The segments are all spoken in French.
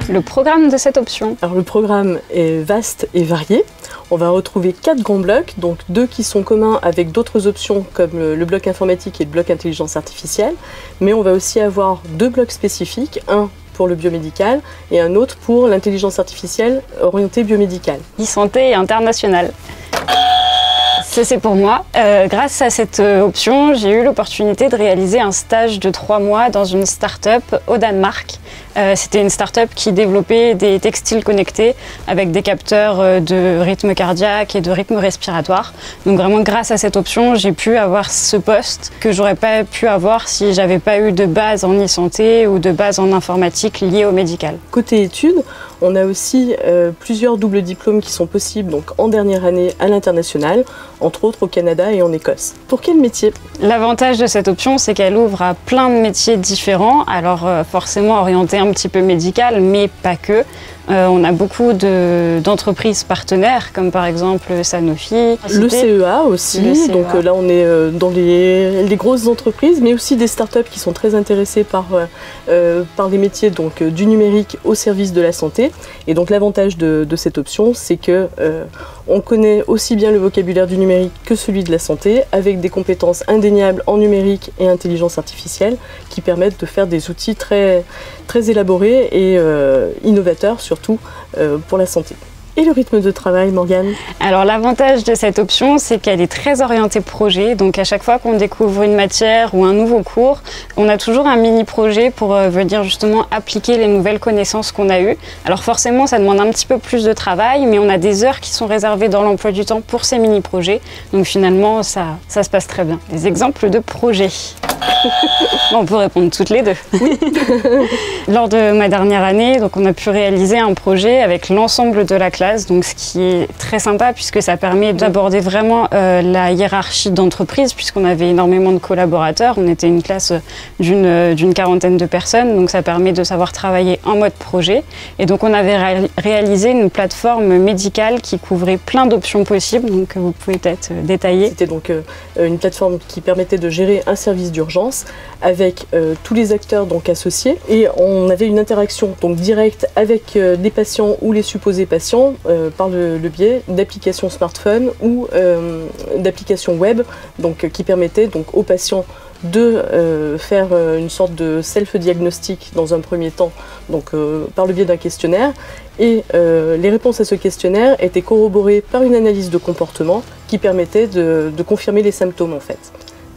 le programme de cette option? Alors le programme est vaste et varié. On va retrouver 4 grands blocs, donc 2 qui sont communs avec d'autres options comme le bloc informatique et le bloc intelligence artificielle. Mais on va aussi avoir 2 blocs spécifiques, un pour le biomédical et un autre pour l'intelligence artificielle orientée biomédicale. E-santé internationale. Ça c'est pour moi. Grâce à cette option, j'ai eu l'opportunité de réaliser un stage de 3 mois dans une start-up au Danemark. C'était une start-up qui développait des textiles connectés avec des capteurs de rythme cardiaque et de rythme respiratoire. Donc vraiment grâce à cette option, j'ai pu avoir ce poste que j'aurais pas pu avoir si j'avais pas eu de base en e-santé ou de base en informatique liée au médical. Côté études, on a aussi plusieurs doubles diplômes qui sont possibles donc en dernière année à l'international, entre autres au Canada et en Écosse. Pour quel métier? L'avantage de cette option, c'est qu'elle ouvre à plein de métiers différents, alors forcément orientés un petit peu médical, mais pas que. On a beaucoup d'entreprises partenaires, comme par exemple Sanofi. Le CEA aussi, donc là on est dans les grosses entreprises, mais aussi des startups qui sont très intéressées par les métiers donc, du numérique au service de la santé. Et donc l'avantage de cette option, c'est que on connaît aussi bien le vocabulaire du numérique que celui de la santé, avec des compétences indéniables en numérique et intelligence artificielle, qui permettent de faire des outils très, très élaborés et innovateurs, surtout pour la santé. Et le rythme de travail, Morgane? Alors l'avantage de cette option, c'est qu'elle est très orientée projet. Donc à chaque fois qu'on découvre une matière ou un nouveau cours, on a toujours un mini-projet pour venir justement appliquer les nouvelles connaissances qu'on a eues. Alors forcément, ça demande un petit peu plus de travail, mais on a des heures qui sont réservées dans l'emploi du temps pour ces mini-projets. Donc finalement, ça se passe très bien. Des exemples de projets. On peut répondre toutes les deux. Oui. Lors de ma dernière année, donc on a pu réaliser un projet avec l'ensemble de la classe, donc ce qui est très sympa puisque ça permet d'aborder vraiment la hiérarchie d'entreprise, puisqu'on avait énormément de collaborateurs. On était une classe d'une quarantaine de personnes, donc ça permet de savoir travailler en mode projet. Et donc on avait réalisé une plateforme médicale qui couvrait plein d'options possibles, donc vous pouvez peut-être détailler. C'était donc une plateforme qui permettait de gérer un service d'urgence avec tous les acteurs donc associés, et on avait une interaction donc directe avec les patients ou les supposés patients par le biais d'applications smartphone ou d'applications web donc, qui permettaient donc, aux patients de faire une sorte de self-diagnostic dans un premier temps donc, par le biais d'un questionnaire, et les réponses à ce questionnaire étaient corroborées par une analyse de comportement qui permettait de confirmer les symptômes en fait.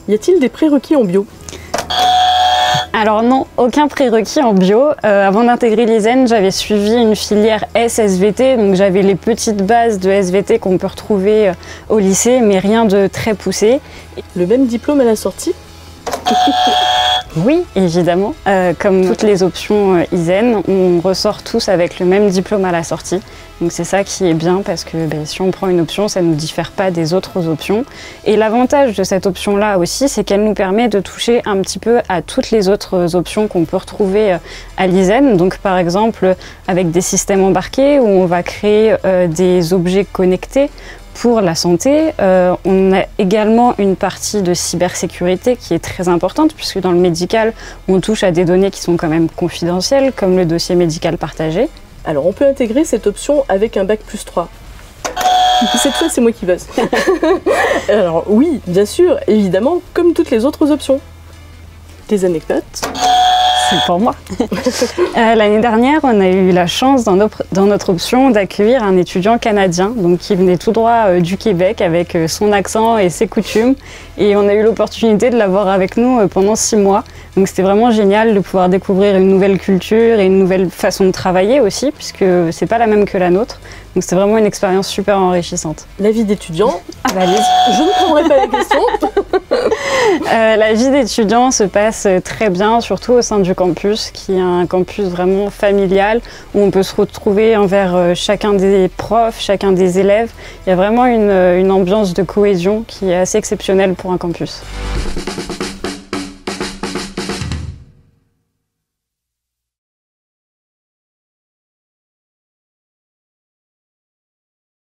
Y a-t-il des prérequis en bio? Alors non, aucun prérequis en bio. Avant d'intégrer l'ISEN, j'avais suivi une filière S-SVT, donc j'avais les petites bases de SVT qu'on peut retrouver au lycée, mais rien de très poussé. Le même diplôme à la sortie? Oui, évidemment. Comme toutes les options ISEN, on ressort tous avec le même diplôme à la sortie. Donc c'est ça qui est bien, parce que si on prend une option, ça ne nous diffère pas des autres options. Et l'avantage de cette option-là aussi, c'est qu'elle nous permet de toucher un petit peu à toutes les autres options qu'on peut retrouver à l'ISEN. Donc par exemple, avec des systèmes embarqués où on va créer des objets connectés pour la santé. On a également une partie de cybersécurité qui est très importante, puisque dans le médical, on touche à des données qui sont quand même confidentielles, comme le dossier médical partagé. Alors on peut intégrer cette option avec un bac+3. Cette fois, c'est moi qui bosse. Alors oui, bien sûr, évidemment, comme toutes les autres options. Des anecdotes? C'est pour moi. L'année dernière, on a eu la chance dans notre option d'accueillir un étudiant canadien, donc qui venait tout droit du Québec avec son accent et ses coutumes. Et on a eu l'opportunité de l'avoir avec nous pendant 6 mois. Donc c'était vraiment génial de pouvoir découvrir une nouvelle culture et une nouvelle façon de travailler aussi, puisque c'est pas la même que la nôtre. Donc c'était vraiment une expérience super enrichissante. La vie d'étudiant? Ah bah allez-y. Je ne prendrai pas la question. La vie d'étudiant se passe très bien, surtout au sein du campus, qui est un campus vraiment familial, où on peut se retrouver envers chacun des profs, chacun des élèves. Il y a vraiment une ambiance de cohésion qui est assez exceptionnelle pour un campus.